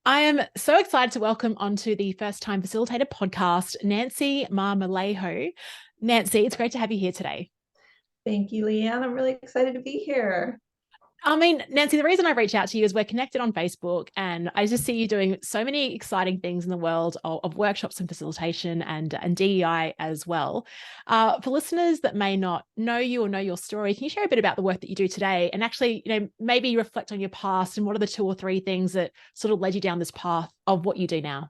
I am so excited to welcome onto the First Time Facilitator podcast, Nancy Marmolejo. Nancy, it's great to have you here today. Thank you, Leanne. I'm really excited to be here. Nancy, the reason I reached out to you is we're connected on Facebook, and I just see you doing so many exciting things in the world of workshops and facilitation and DEI as well. For listeners that may not know you or know your story, can you share a bit about the work that you do today, and actually, maybe reflect on your past and what are the two or three things that sort of led you down this path of what you do now?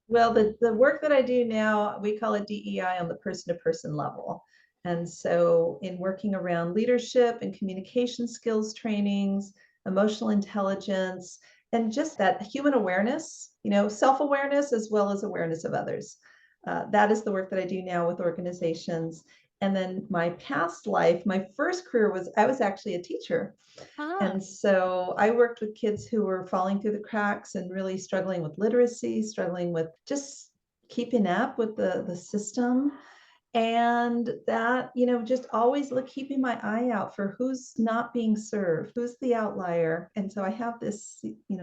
Well, the work that I do now, we call it DEI on the person to person level. And so, in working around leadership and communication skills trainings, emotional intelligence, and just that human awareness, self awareness as well as awareness of others. That is the work that I do now with organizations. And then my past life, my first career was I was actually a teacher. Ah. And so I worked with kids who were falling through the cracks and really struggling with literacy, struggling with just keeping up with the system. And that, just always keeping my eye out for who's not being served, who's the outlier. And so I have this,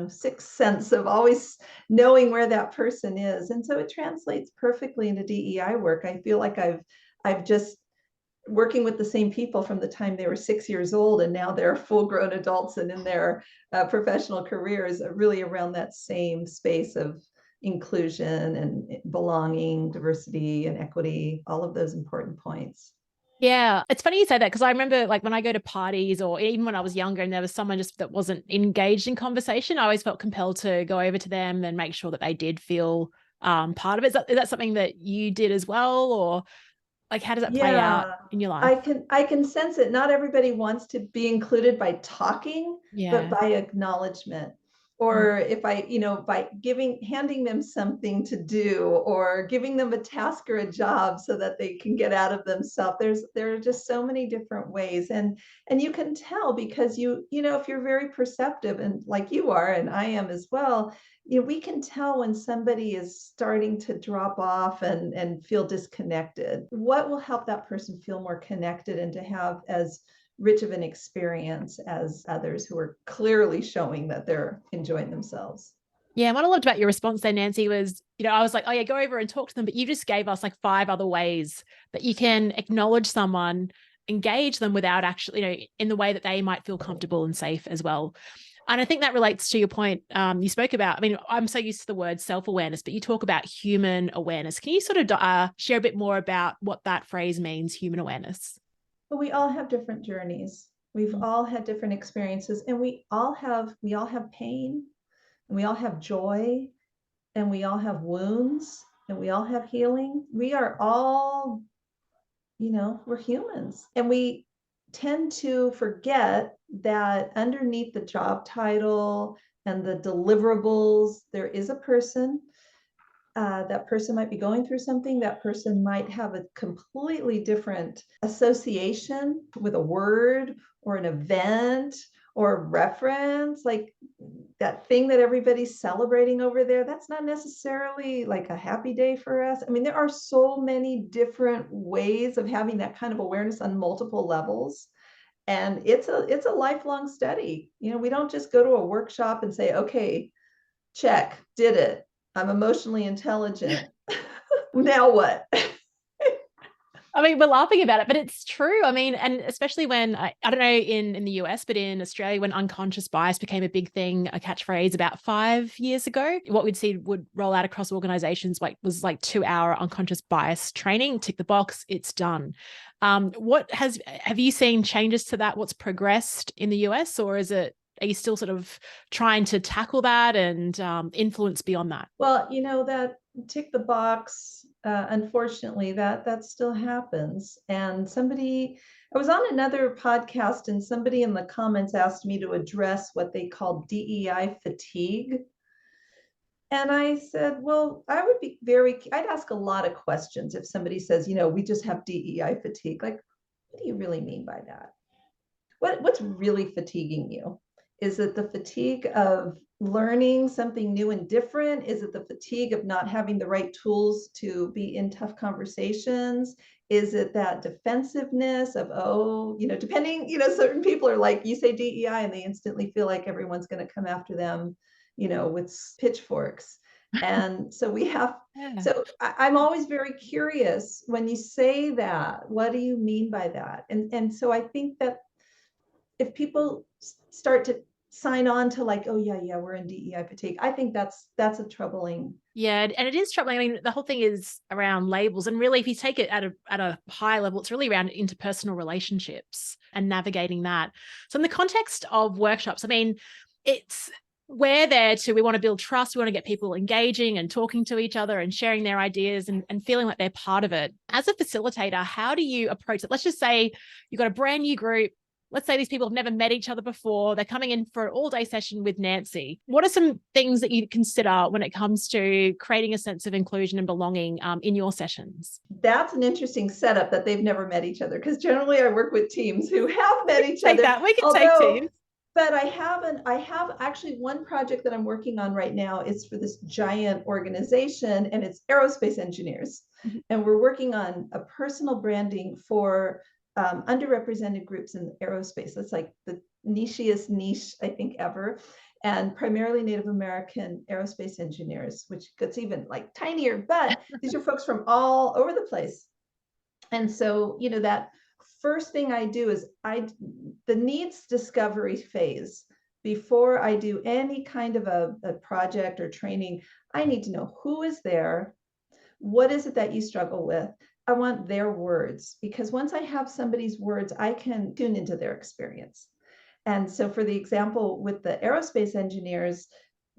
sixth sense of always knowing where that person is. And so it translates perfectly into DEI work. I feel like I've just working with the same people from the time they were 6 years old, and now they're full grown adults and in their professional careers, really around that same space of inclusion and belonging, diversity and equity, all of those important points. Yeah, it's funny you say that because I remember like when I go to parties or even when I was younger and there was someone just that wasn't engaged in conversation, I always felt compelled to go over to them and make sure that they did feel part of it. Is that something that you did as well, or like how does that play out Yeah, in your I life? can I can sense it. Not everybody wants to be included by talking, but Yeah. by acknowledgement. Mm. Or if I, by handing them something to do or giving them a task or a job so that they can get out of themselves. There are just so many different ways. And you can tell because if you're very perceptive and like you are, and I am as well, we can tell when somebody is starting to drop off and feel disconnected. What will help that person feel more connected and to have as rich of an experience as others who are clearly showing that they're enjoying themselves? Yeah, and what I loved about your response there, Nancy, was, I was like, oh yeah, go over and talk to them, but you just gave us like five other ways that you can acknowledge someone, engage them without actually, in the way that they might feel comfortable and safe as well. And I think that relates to your point you spoke about. I mean, I'm so used to the word self-awareness, but you talk about human awareness. Can you sort of share a bit more about what that phrase means, human awareness? But we all have different journeys. We've all had different experiences, and we all have pain, and we all have joy, and we all have wounds, and we all have healing. We are all, we're humans. And we tend to forget that underneath the job title and the deliverables, there is a person. That person might be going through something. That person might have a completely different association with a word or an event or a reference. Like that thing that everybody's celebrating over there, that's not necessarily like a happy day for us. I mean, there are so many different ways of having that kind of awareness on multiple levels. And it's a lifelong study. We don't just go to a workshop and say, okay, check, did it. I'm emotionally intelligent. Now what? I mean, we're laughing about it, but it's true. I mean, and especially when I don't know in the US, but in Australia, when unconscious bias became a big thing, a catchphrase about 5 years ago, what we'd see would roll out across organizations was like 2 hour unconscious bias training, tick the box, it's done. Have you seen changes to that? What's progressed in the US, or are you still sort of trying to tackle that and influence beyond that? Well, that tick the box, unfortunately, that still happens. And I was on another podcast, and somebody in the comments asked me to address what they call DEI fatigue. And I said, well, I'd ask a lot of questions if somebody says, we just have DEI fatigue. Like, what do you really mean by that? What's really fatiguing you? Is it the fatigue of learning something new and different? Is it the fatigue of not having the right tools to be in tough conversations? Is it that defensiveness of, oh, depending, certain people are like, you say DEI and they instantly feel like everyone's going to come after them. with pitchforks. And so Yeah. I'm always very curious when you say that, what do you mean by that? And so I think that if people start to sign on to like, oh yeah, we're in DEI fatigue, I think that's a troubling. Yeah, and it is troubling. I mean, the whole thing is around labels, and really, if you take it at a high level, it's really around interpersonal relationships and navigating that. So, in the context of workshops, I mean, it's we're there we want to build trust, we want to get people engaging and talking to each other and sharing their ideas and feeling like they're part of it. As a facilitator, how do you approach it? Let's just say you've got a brand new group. Let's say these people have never met each other before. They're coming in for an all-day session with Nancy. What are some things that you consider when it comes to creating a sense of inclusion and belonging in your sessions? That's an interesting setup, that they've never met each other, because generally I work with teams who have met each Take other. that. We can take Although, teams. but I have actually one project that I'm working on right now is for this giant organization, and it's aerospace engineers. Mm-hmm. And we're working on a personal branding for underrepresented groups in aerospace. That's like the nichiest niche, I think, ever. And primarily Native American aerospace engineers, which gets even like tinier, but these are folks from all over the place. And so, that first thing I do is the needs discovery phase. Before I do any kind of a project or training, I need to know who is there. What is it that you struggle with? I want their words, because once I have somebody's words, I can tune into their experience. And so, for the example with the aerospace engineers,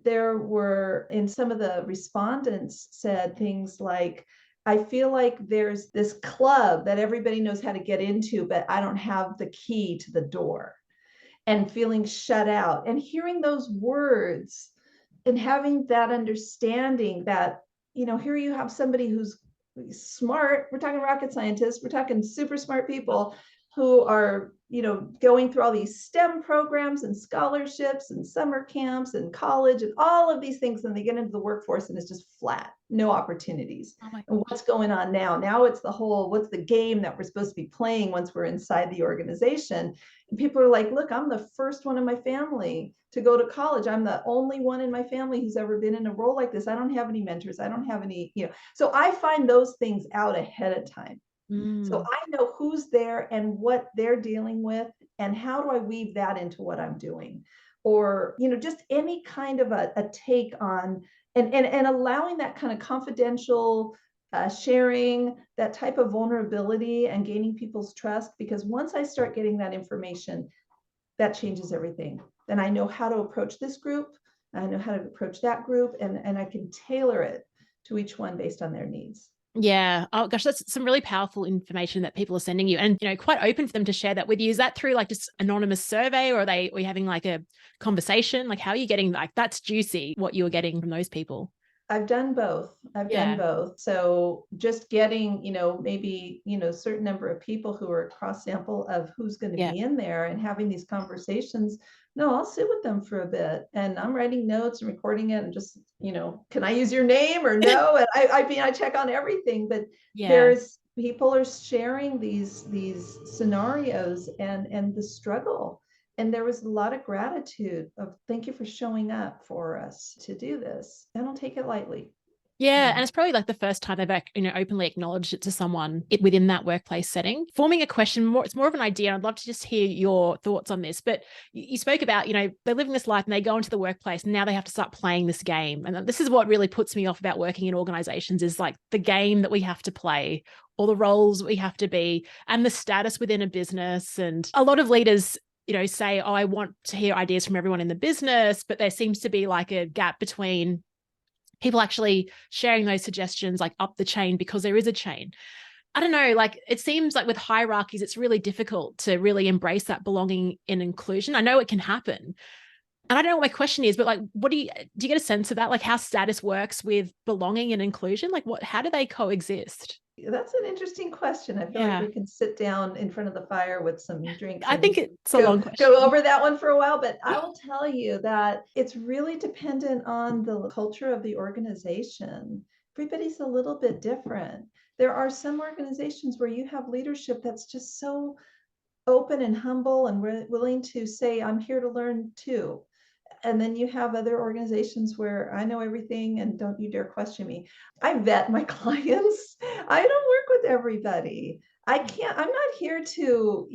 there were, in some of the respondents said things like, I feel like there's this club that everybody knows how to get into, but I don't have the key to the door, and feeling shut out. And hearing those words and having that understanding that, here you have somebody who's smart. We're talking rocket scientists, we're talking super smart people who are, going through all these STEM programs and scholarships and summer camps and college and all of these things. And they get into the workforce and it's just flat, no opportunities. Oh my And what's going on now? Now it's what's the game that we're supposed to be playing once we're inside the organization? And people are like, look, I'm the first one in my family to go to college. I'm the only one in my family who's ever been in a role like this. I don't have any mentors. I don't have any, so I find those things out ahead of time. So I know who's there and what they're dealing with, and how do I weave that into what I'm doing? Or, just any kind of a take on, and allowing that kind of confidential sharing, that type of vulnerability, and gaining people's trust. Because once I start getting that information, that changes everything. Then I know how to approach this group, I know how to approach that group, and I can tailor it to each one based on their needs. Yeah. Oh gosh, that's some really powerful information that people are sending you, and quite open for them to share that with you. Is that through like just anonymous survey, or are we having like a conversation? Like, how are you getting, like, that's juicy what you were getting from those people? I've done both. So just getting, maybe, a certain number of people who are a cross sample of who's going to Yeah. be in there, and having these conversations. No, I'll sit with them for a bit, and I'm writing notes and recording it, and just, can I use your name or no? And I mean, I check on everything, but Yeah. people are sharing these scenarios and the struggle. And there was a lot of gratitude of, thank you for showing up for us to do this. I don't take it lightly. Yeah, and it's probably like the first time they've openly acknowledged it to someone within that workplace setting. Forming a question, it's more of an idea. I'd love to just hear your thoughts on this. But you spoke about, they're living this life and they go into the workplace and now they have to start playing this game. And this is what really puts me off about working in organizations, is like the game that we have to play, or the roles we have to be, and the status within a business. And a lot of leaders say, oh, I want to hear ideas from everyone in the business, but there seems to be like a gap between people actually sharing those suggestions like up the chain, because there is a chain. I don't know, like it seems like with hierarchies, it's really difficult to really embrace that belonging and inclusion. I know it can happen. And I don't know what my question is, but like, do you get a sense of that? Like how status works with belonging and inclusion? Like how do they coexist? That's an interesting question. I feel like Yeah. we can sit down in front of the fire with some drinks I and think it's a long question. go over that one for a while. But I will tell you that it's really dependent on the culture of the organization. Everybody's a little bit different. There are some organizations where you have leadership that's just so open and humble and willing to say, I'm here to learn too. And then you have other organizations where I know everything and don't you dare question me. I vet my clients. I don't work with everybody. I'm not here to,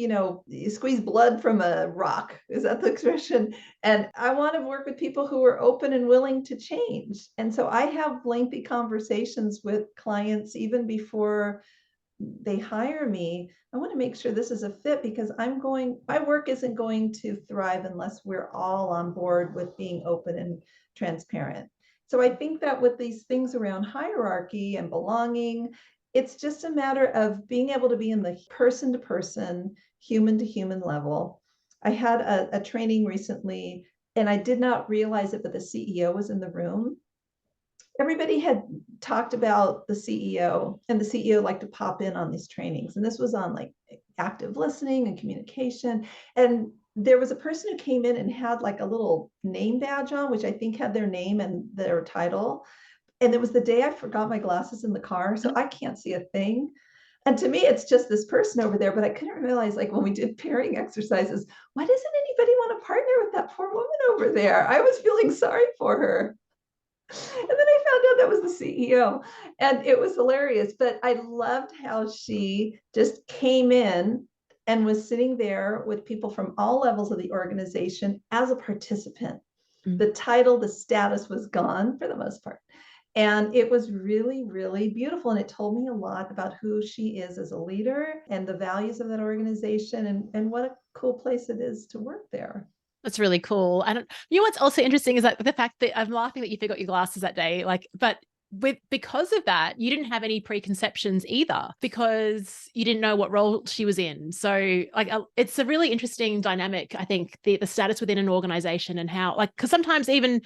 squeeze blood from a rock. Is that the expression? And I want to work with people who are open and willing to change. And so I have lengthy conversations with clients even before they hire me. I want to make sure this is a fit because my work isn't going to thrive unless we're all on board with being open and transparent. So I think that with these things around hierarchy and belonging, it's just a matter of being able to be in the person to person, human to human level. I had a training recently and I did not realize it, but the CEO was in the room. Everybody had talked about the CEO, and the CEO liked to pop in on these trainings. And this was on like active listening and communication. And there was a person who came in and had like a little name badge on, which I think had their name and their title. And it was the day I forgot my glasses in the car, so I can't see a thing. And to me, it's just this person over there, but I couldn't realize, like when we did pairing exercises, why doesn't anybody want to partner with that poor woman over there? I was feeling sorry for her. And then I found out that was the CEO, and it was hilarious. But I loved how she just came in and was sitting there with people from all levels of the organization as a participant. The title, the status was gone for the most part. And it was really, really beautiful. And it told me a lot about who she is as a leader and the values of that organization and what a cool place it is to work there. That's really cool. And you know what's also interesting is like the fact that I'm laughing that you forgot your glasses that day. Like, but because of that, you didn't have any preconceptions either because you didn't know what role she was in. So like it's a really interesting dynamic, I think, the status within an organization and how, like, because sometimes even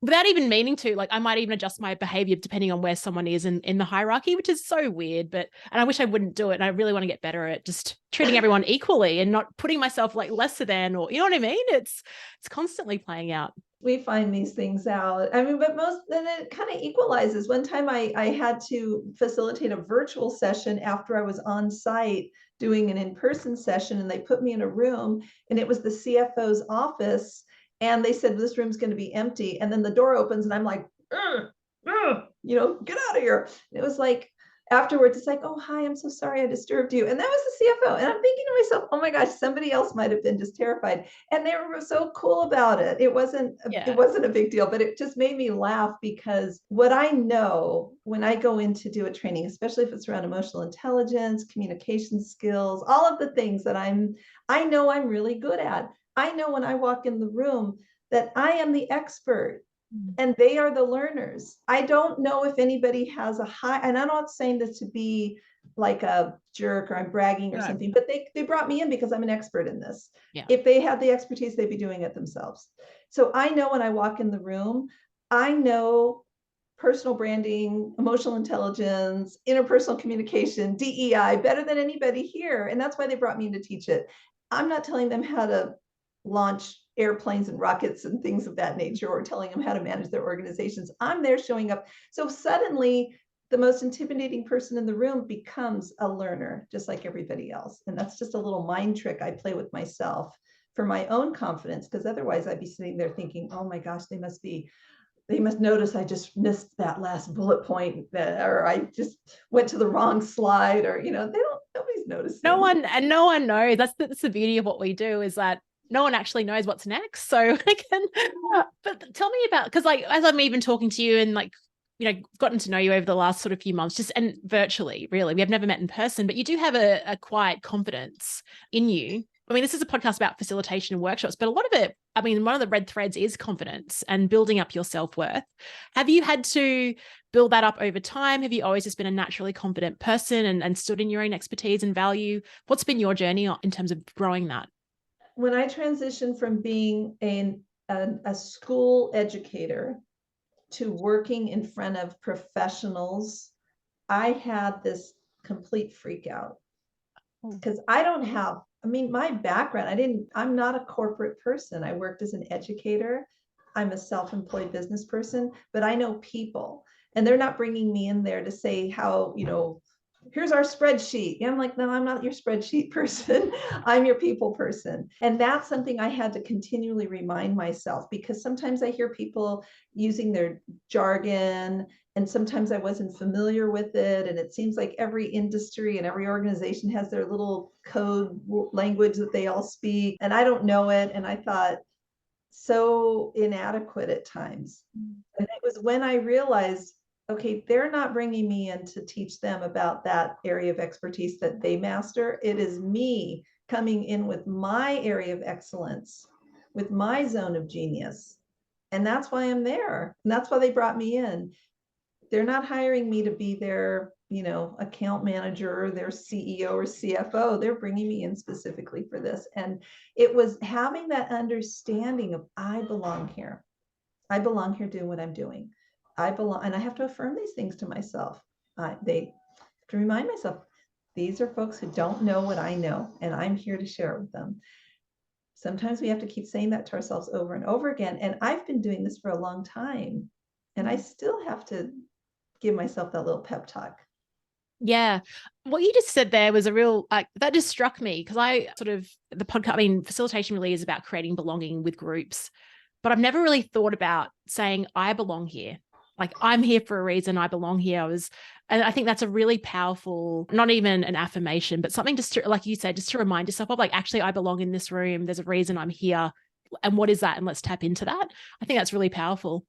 without even meaning to, like I might even adjust my behavior depending on where someone is in the hierarchy, which is so weird, and I wish I wouldn't do it. And I really want to get better at just treating everyone equally and not putting myself like lesser than, or, you know what I mean? It's constantly playing out. We find these things out. I mean, but then it kind of equalizes. One time I had to facilitate a virtual session after I was on site doing an in-person session, and they put me in a room, and it was the CFO's office, and they said, this room's going to be empty. And then the door opens and I'm like, get out of here. And it was like, afterwards, it's like, oh, hi, I'm so sorry I disturbed you. And that was the CFO. And I'm thinking to myself, oh my gosh, somebody else might have been just terrified. And they were so cool about it. It wasn't a big deal, but it just made me laugh because what I know when I go in to do a training, especially if it's around emotional intelligence, communication skills, all of the things that I know I'm really good at. I know when I walk in the room that I am the expert and they are the learners. I don't know if anybody has a high, and I'm not saying this to be like a jerk or I'm bragging or something, but they brought me in because I'm an expert in this. Yeah. If they had the expertise, they'd be doing it themselves. So I know when I walk in the room, I know personal branding, emotional intelligence, interpersonal communication, DEI better than anybody here. And that's why they brought me in to teach it. I'm not telling them how to launch airplanes and rockets and things of that nature, or telling them how to manage their organizations. I'm there showing up. So suddenly the most intimidating person in the room becomes a learner, just like everybody else. And that's just a little mind trick I play with myself for my own confidence, because otherwise I'd be sitting there thinking, oh my gosh, they must notice I just missed that last bullet point, or I just went to the wrong slide, or, nobody's noticing. No one knows. That's the beauty of what we do, is that no one actually knows what's next. So but tell me about, because like, as I'm even talking to you and like, gotten to know you over the last sort of few months, just and virtually, really, we have never met in person, but you do have a quiet confidence in you. I mean, this is a podcast about facilitation and workshops, but a lot of it, I mean, one of the red threads is confidence and building up your self-worth. Have you had to build that up over time? Have you always just been a naturally confident person and stood in your own expertise and value? What's been your journey in terms of growing that? When I transitioned from being a school educator to working in front of professionals, I had this complete freak out because my background, I'm not a corporate person. I worked as an educator. I'm a self-employed business person, but I know people, and they're not bringing me in there to say how, here's our spreadsheet. And I'm like, no, I'm not your spreadsheet person. I'm your people person. And that's something I had to continually remind myself, because sometimes I hear people using their jargon, and sometimes I wasn't familiar with it. And it seems like every industry and every organization has their little code language that they all speak, and I don't know it. And I thought, so inadequate at times. And it was when I realized, okay, they're not bringing me in to teach them about that area of expertise that they master. It is me coming in with my area of excellence, with my zone of genius. And that's why I'm there. And that's why they brought me in. They're not hiring me to be their, account manager, their CEO or CFO. They're bringing me in specifically for this. And it was having that understanding of, I belong here. I belong here doing what I'm doing. I belong, and I have to affirm these things to myself. They have to remind myself, these are folks who don't know what I know, and I'm here to share it with them. Sometimes we have to keep saying that to ourselves over and over again. And I've been doing this for a long time, and I still have to give myself that little pep talk. Yeah. What you just said there was a real, that just struck me, because the podcast, I mean, facilitation really is about creating belonging with groups, but I've never really thought about saying, I belong here. Like, I'm here for a reason. I belong here. And I think that's a really powerful, not even an affirmation, but something just to, like you said, just to remind yourself of, like, actually, I belong in this room. There's a reason I'm here. And what is that? And let's tap into that. I think that's really powerful.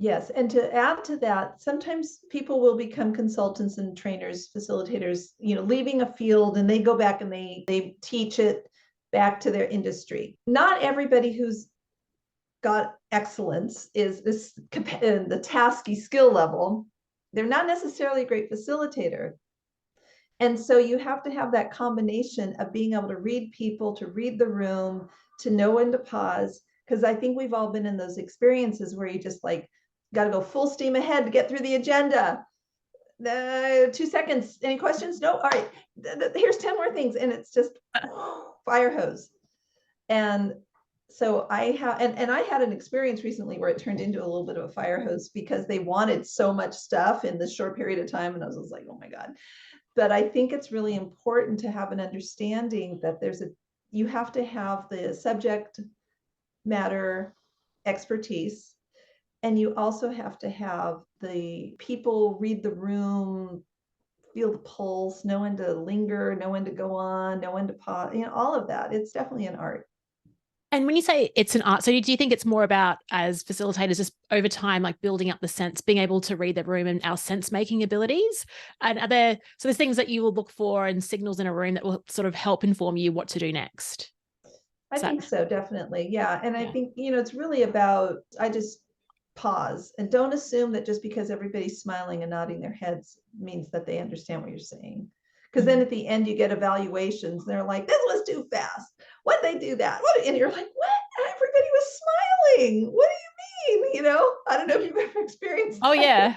Yes, and to add to that, sometimes people will become consultants and trainers, facilitators, leaving a field, and they go back and they teach it back to their industry. Not everybody who's got excellence is this the tasky skill level. They're not necessarily a great facilitator. And so you have to have that combination of being able to read people, to read the room, to know when to pause. Because I think we've all been in those experiences where you just like got to go full steam ahead to get through the agenda. 2 seconds. Any questions? No. All right. Here's 10 more things. And it's just fire hose. And so I have, and I had an experience recently where it turned into a little bit of a fire hose because they wanted so much stuff in this short period of time. And I was just like, oh my God. But I think it's really important to have an understanding that you have to have the subject matter expertise, and you also have to have the people read the room, feel the pulse, know when to linger, know when to go on, know when to pause, all of that. It's definitely an art. And when you say it's an art, so do you think it's more about, as facilitators, just over time, like building up the sense, being able to read the room and our sense making abilities? And there's things that you will look for and signals in a room that will sort of help inform you what to do next? I think so, definitely. Yeah. And I think, it's really about, I just pause and don't assume that just because everybody's smiling and nodding their heads means that they understand what you're saying. Because then at the end you get evaluations. They're like, this was too fast. Why'd they do that? And you're like, what? Everybody was smiling. What do you mean? I don't know if you've ever experienced Oh, yeah.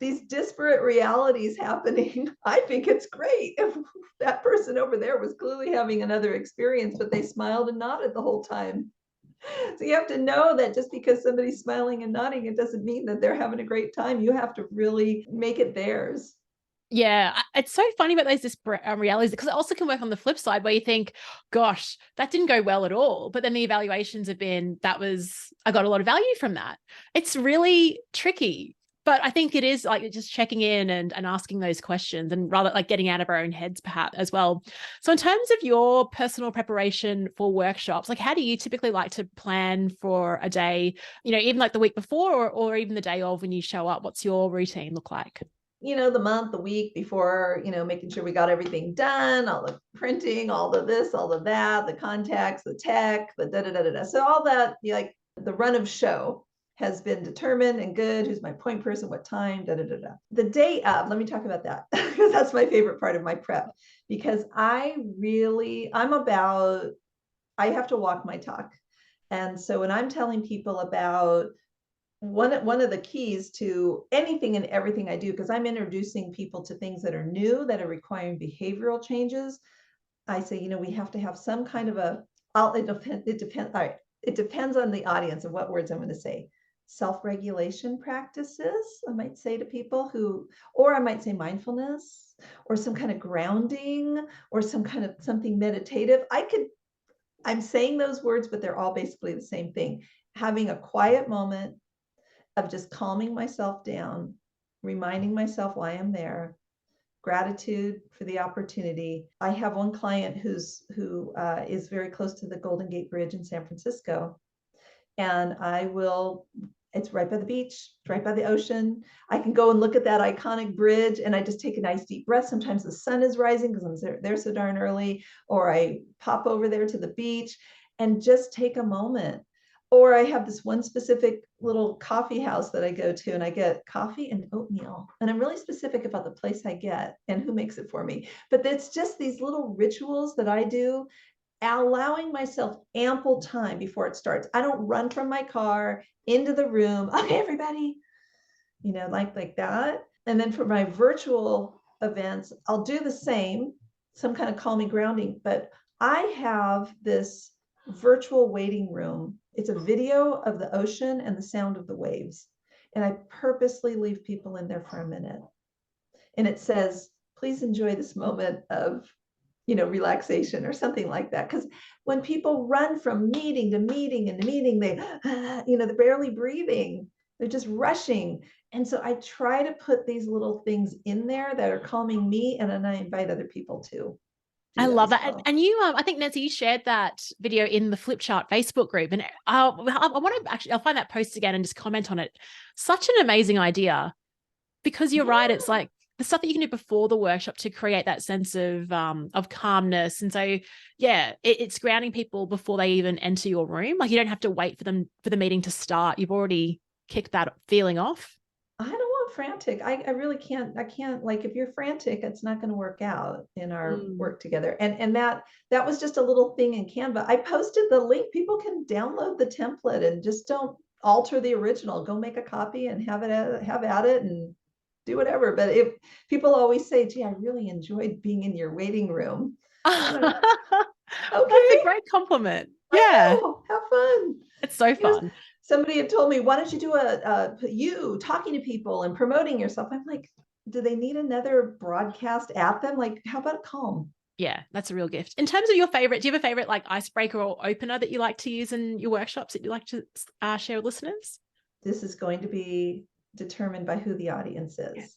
these disparate realities happening. I think it's great. If that person over there was clearly having another experience, but they smiled and nodded the whole time. So you have to know that just because somebody's smiling and nodding, it doesn't mean that they're having a great time. You have to really make it theirs. Yeah, it's so funny about those disparate realities, because it also can work on the flip side where you think, gosh, that didn't go well at all. But then the evaluations have been, I got a lot of value from that. It's really tricky. But I think it is like just checking in and asking those questions, and rather like getting out of our own heads perhaps as well. So in terms of your personal preparation for workshops, like how do you typically like to plan for a day, even like the week before or even the day of when you show up? What's your routine look like? The month, the week before, making sure we got everything done, all the printing, all of this, all of that, the contacts, the tech, the da da da da da. So all that, like the run of show has been determined and good. Who's my point person? What time? Da da da da. The day of, let me talk about that because that's my favorite part of my prep. Because I have to walk my talk. And so when I'm telling people about one of the keys to anything and everything I do, because I'm introducing people to things that are new, that are requiring behavioral changes, I say, we have to have some kind of it depends. All right. It depends on the audience and what words I'm going to say. self-regulation practices, I might say to people or I might say mindfulness, or some kind of grounding, or some kind of something meditative. I'm saying those words, but they're all basically the same thing. Having a quiet moment of just calming myself down, reminding myself why I'm there, gratitude for the opportunity. I have one client who is very close to the Golden Gate Bridge in San Francisco, and it's right by the beach, it's right by the ocean. I can go and look at that iconic bridge, and I just take a nice deep breath. Sometimes the sun is rising because I'm there so darn early, or I pop over there to the beach and just take a moment. Or I have this one specific little coffee house that I go to, and I get coffee and oatmeal. And I'm really specific about the place I get and who makes it for me. But it's just these little rituals that I do, allowing myself ample time before it starts. I don't run from my car into the room. Okay, everybody, like that. And then for my virtual events, I'll do the same, some kind of calming grounding. But I have this virtual waiting room. It's a video of the ocean and the sound of the waves. And I purposely leave people in there for a minute. And it says, please enjoy this moment of relaxation or something like that. Because when people run from meeting to meeting and meeting, they're barely breathing. They're just rushing. And so I try to put these little things in there that are calming me, and then I invite other people to I do that love as that. well. And you, I think, Nancy, you shared that video in the Flip Chart Facebook group. And I want to actually, I'll find that post again and just comment on it. Such an amazing idea, because you're right. It's like the stuff that you can do before the workshop to create that sense of calmness. And so, yeah, it's grounding people before they even enter your room. Like, you don't have to wait for the meeting to start. You've already kicked that feeling off. I don't want frantic. I really can't. I can't, like, if you're frantic, it's not going to work out in our work together. And that was just a little thing in Canva. I posted the link. People can download the template and just don't alter the original. Go make a copy and have at it and do whatever. But if people always say, gee, I really enjoyed being in your waiting room. Okay. That's a great compliment. Yeah. I know, have fun. It's so fun. Somebody had told me, why don't you do you talking to people and promoting yourself? I'm like, do they need another broadcast at them? Like, how about calm? Yeah, that's a real gift. In terms of your favorite, do you have a favorite like icebreaker or opener that you like to use in your workshops that you like to share with listeners? This is going to be determined by who the audience is.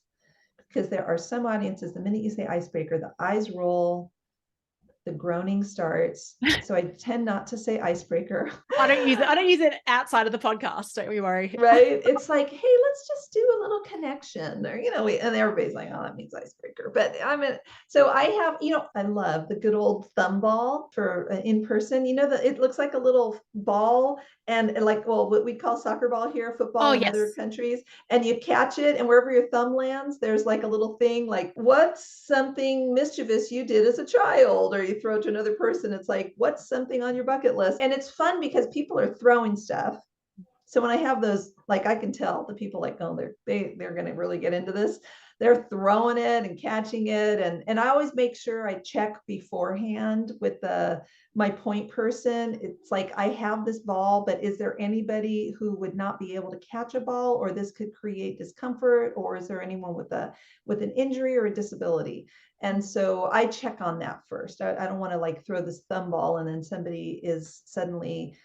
Because there are some audiences, the minute you say icebreaker, the eyes roll, the groaning starts. So I tend not to say icebreaker. I don't use it outside of the podcast. Don't we worry. Right. It's like, hey, let's just do a little connection, or, and everybody's like, oh, that means icebreaker. But so I have, I love the good old thumb ball for in person, it looks like a little ball, and like, well, what we call soccer ball here, football in other countries, and you catch it, and wherever your thumb lands, there's like a little thing, like, what's something mischievous you did as a child? Or you throw it to another person. It's like, what's something on your bucket list? And it's fun because people are throwing stuff. So when I have those, like, I can tell the people, like, oh, they're going to really get into this. They're throwing it and catching it. And I always make sure I check beforehand with my point person. It's like, I have this ball, but is there anybody who would not be able to catch a ball, or this could create discomfort? Or is there anyone with an injury or a disability? And so I check on that first. I don't want to like throw this thumb ball and then somebody is suddenly,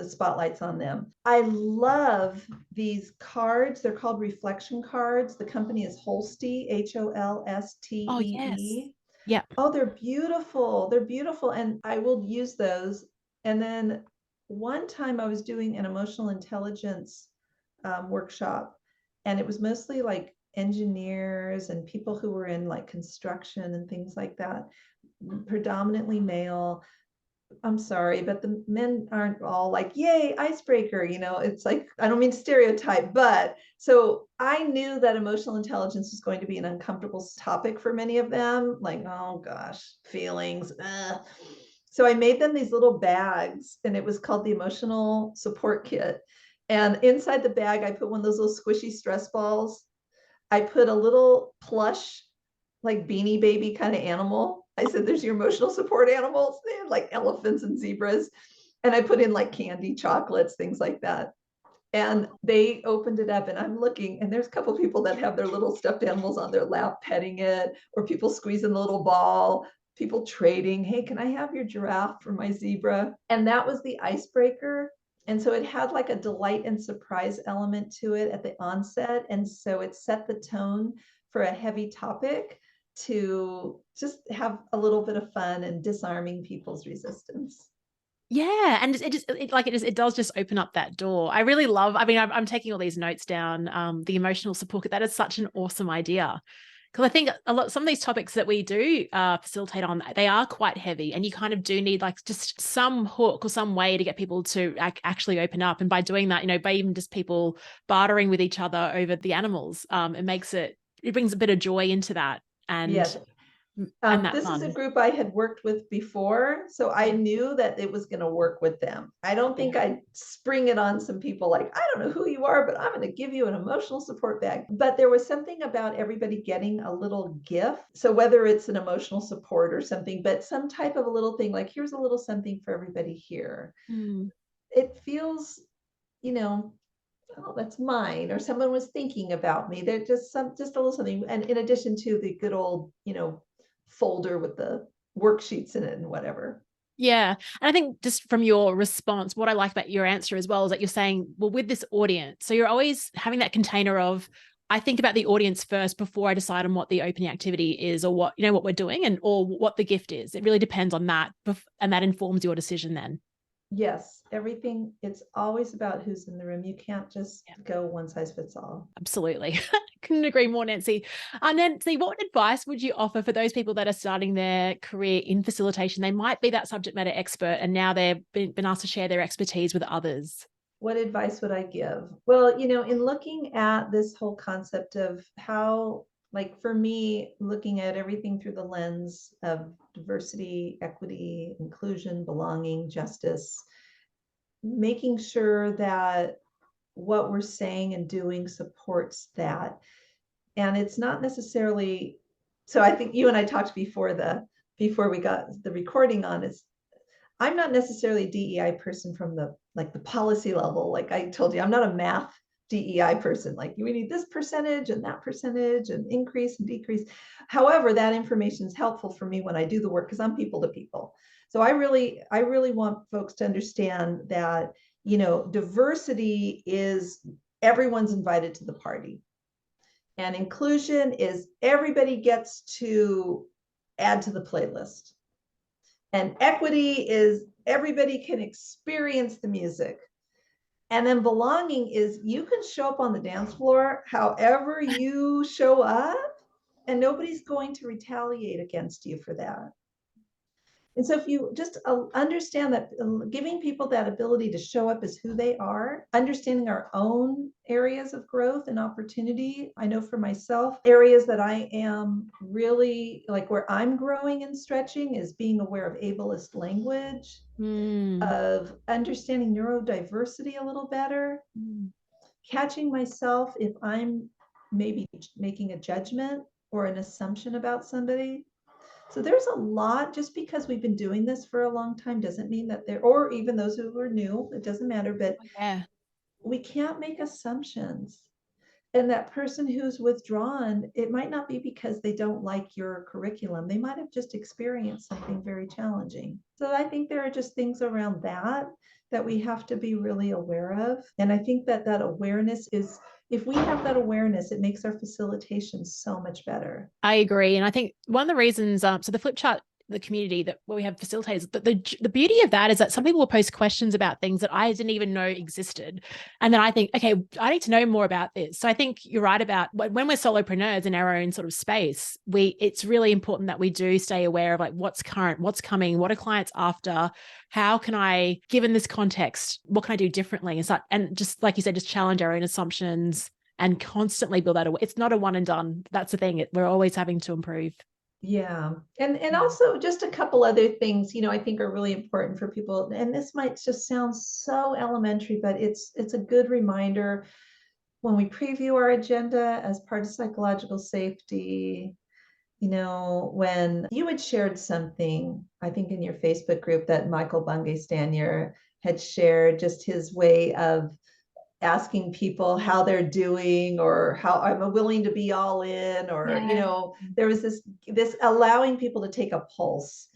spotlights on them. I love these cards. They're called reflection cards. The company is Holstee, Holstee. Oh, yes. Yeah. Oh, they're beautiful. They're beautiful. And I will use those. And then one time I was doing an emotional intelligence workshop, and it was mostly like engineers and people who were in like construction and things like that, predominantly male. I'm sorry, but the men aren't all like, yay, icebreaker. It's like, I don't mean to stereotype, but so I knew that emotional intelligence was going to be an uncomfortable topic for many of them. Like, oh gosh, feelings. So I made them these little bags, and it was called the emotional support kit. And inside the bag, I put one of those little squishy stress balls. I put a little plush, like Beanie Baby kind of animal. I said, there's your emotional support animals. They had like elephants and zebras. And I put in like candy, chocolates, things like that. And they opened it up and I'm looking, and there's a couple people that have their little stuffed animals on their lap petting it, or people squeezing the little ball, people trading, hey, can I have your giraffe for my zebra? And that was the icebreaker. And so it had like a delight and surprise element to it at the onset. And so it set the tone for a heavy topic to just have a little bit of fun and disarming people's resistance. Yeah, and it does just open up that door. I really love. I mean, I'm taking all these notes down. The emotional support, that is such an awesome idea, because I think some of these topics that we do facilitate on, they are quite heavy, and you kind of do need like just some hook or some way to get people to actually open up. And by doing that, by even just people bartering with each other over the animals, it brings a bit of joy into that, and Yes. that This is a fun. group I had worked with before, so I knew that it was going to work with them. I don't think I'd spring it on some people like, I don't know who you are, but I'm going to give you an emotional support bag. But there was something about everybody getting a little gift. So whether it's an emotional support or something, but some type of a little thing like, here's a little something for everybody here. It feels, you know, oh, that's mine, or someone was thinking about me. They're just a little something. And in addition to the good old, folder with the worksheets in it and whatever. Yeah. And I think just from your response, what I like about your answer as well is that you're saying, well, with this audience, so you're always having that container of, I think about the audience first before I decide on what the opening activity is, or what we're doing, or what the gift is. It really depends on that. And that informs your decision then. Yes, everything, it's always about who's in the room. You can't just go one size fits all. Absolutely. Couldn't agree more, Nancy. Nancy, what advice would you offer for those people that are starting their career in facilitation? They might be that subject matter expert, and now they've been asked to share their expertise with others. What advice would I give? Well, in looking at this whole concept of how, like for me, looking at everything through the lens of diversity, equity, inclusion, belonging, justice, making sure that what we're saying and doing supports that. And it's not necessarily, so I think you and I talked before we got the recording on, is I'm not necessarily a DEI person from the policy level. Like I told you, I'm not a math DEI person. Like we need this percentage and that percentage and increase and decrease. However, that information is helpful for me when I do the work because I'm people to people. So I really want folks to understand that, diversity is everyone's invited to the party. And inclusion is everybody gets to add to the playlist. And equity is everybody can experience the music. And then belonging is you can show up on the dance floor however you show up, and nobody's going to retaliate against you for that. And so if you just understand that, giving people that ability to show up as who they are, understanding our own areas of growth and opportunity. I know for myself, areas that I am really like where I'm growing and stretching is being aware of ableist language, of understanding neurodiversity a little better, catching myself if I'm maybe making a judgment or an assumption about somebody. So there's a lot. Just because we've been doing this for a long time doesn't mean that or even those who are new, it doesn't matter, but we can't make assumptions. And that person who's withdrawn, it might not be because they don't like your curriculum. They might have just experienced something very challenging. So I think there are just things around that we have to be really aware of. And I think that awareness is, if we have that awareness, it makes our facilitation so much better. I agree. And I think one of the reasons, so the flip chart, the community where we have facilitators, the beauty of that is that some people will post questions about things that I didn't even know existed. And then I think, okay, I need to know more about this. So I think you're right about when we're solopreneurs in our own sort of space, it's really important that we do stay aware of like what's current, what's coming, what are clients after, how can I, given this context, what can I do differently? And just like you said, just challenge our own assumptions and constantly build that. It's not a one and done. That's the thing. We're always having to improve. Yeah. And also just a couple other things, I think are really important for people. And this might just sound so elementary, but it's a good reminder when we preview our agenda as part of psychological safety. When you had shared something, I think in your Facebook group, that Michael Bungay Stanier had shared just his way of asking people how they're doing, or how I'm willing to be all in, or, there was this allowing people to take a pulse,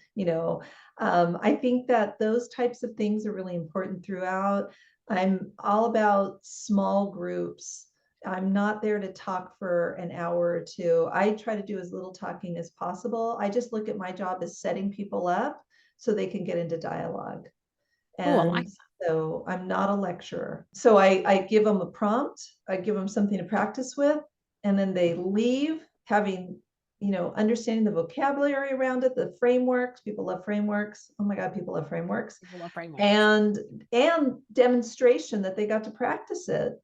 I think that those types of things are really important throughout. I'm all about small groups. I'm not there to talk for an hour or two. I try to do as little talking as possible. I just look at my job as setting people up so they can get into dialogue. Oh, I like And so I'm not a lecturer. So I give them a prompt, I give them something to practice with, and then they leave having, understanding the vocabulary around it, the frameworks. People love frameworks. Oh my God, people love frameworks. people love frameworks. And demonstration that they got to practice it.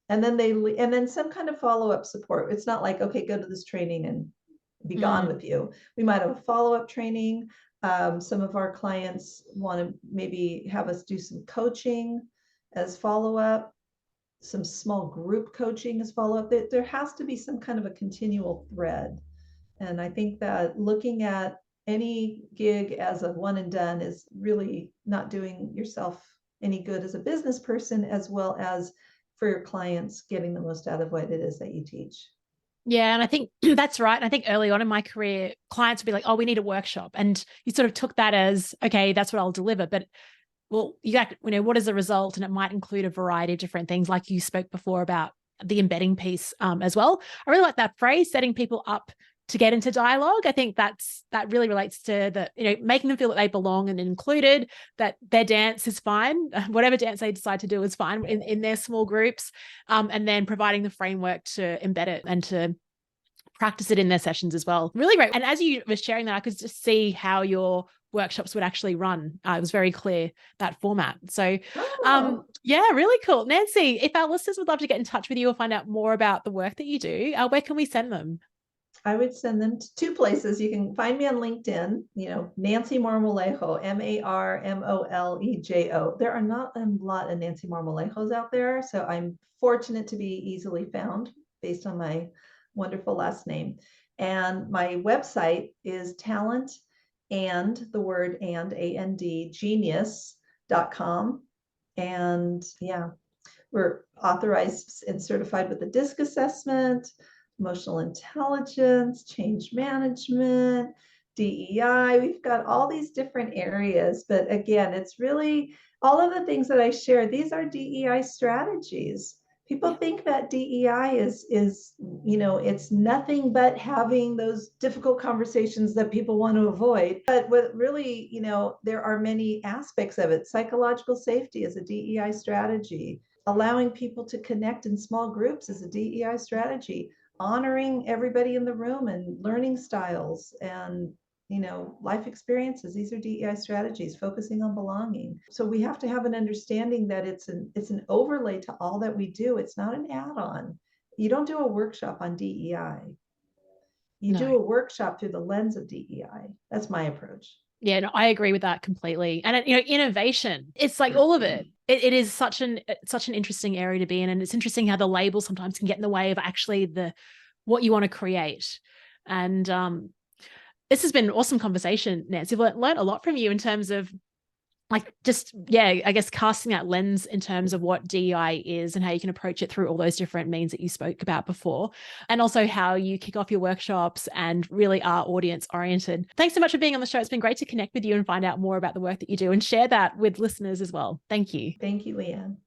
And then some kind of follow-up support. It's not like, okay, go to this training and be gone with you. We might have a follow-up training. Some of our clients want to maybe have us do some coaching as follow-up, some small group coaching as follow-up. There has to be some kind of a continual thread. And I think that looking at any gig as a one and done is really not doing yourself any good as a business person, as well as for your clients getting the most out of what it is that you teach. Yeah. And I think that's right. I think early on in my career, clients would be like, oh, we need a workshop. And you sort of took that as, okay, that's what I'll deliver. But well, what is the result? And it might include a variety of different things, like you spoke before about the embedding piece as well. I really like that phrase, setting people up to get into dialogue. I think that really relates to making them feel that they belong and included, that their dance is fine, whatever dance they decide to do is fine in their small groups, and then providing the framework to embed it and to practice it in their sessions as well. Really great. And as you were sharing that, I could just see how your workshops would actually run. It was very clear, that format. So yeah, really cool. Nancy, if our listeners would love to get in touch with you or find out more about the work that you do, where can we send them? I would send them to two places. You can find me on LinkedIn, Nancy Marmolejo, Marmolejo. There are not a lot of Nancy Marmolejos out there, so I'm fortunate to be easily found based on my wonderful last name. And my website is talent and the word and genius.com. And yeah, we're authorized and certified with the DISC assessment, emotional intelligence, change management, DEI. We've got all these different areas, but again, it's really all of the things that I share. These are DEI strategies. People think that DEI is it's nothing but having those difficult conversations that people want to avoid. But what really, there are many aspects of it. Psychological safety is a DEI strategy. Allowing people to connect in small groups is a DEI strategy. Honoring everybody in the room and learning styles and life experiences. These are DEI strategies, focusing on belonging. So we have to have an understanding that it's an overlay to all that we do. It's not an add-on. You don't do a workshop on DEI. You do a workshop through the lens of DEI. That's my approach. Yeah, no, I agree with that completely. And innovation, it's like all of it. It is such an interesting area to be in, and it's interesting how the label sometimes can get in the way of actually what you want to create. And this has been an awesome conversation, Nancy. I've learned a lot from you in terms of I guess casting that lens in terms of what DEI is and how you can approach it through all those different means that you spoke about before, and also how you kick off your workshops and really are audience oriented. Thanks so much for being on the show. It's been great to connect with you and find out more about the work that you do and share that with listeners as well. Thank you. Thank you, Leanne.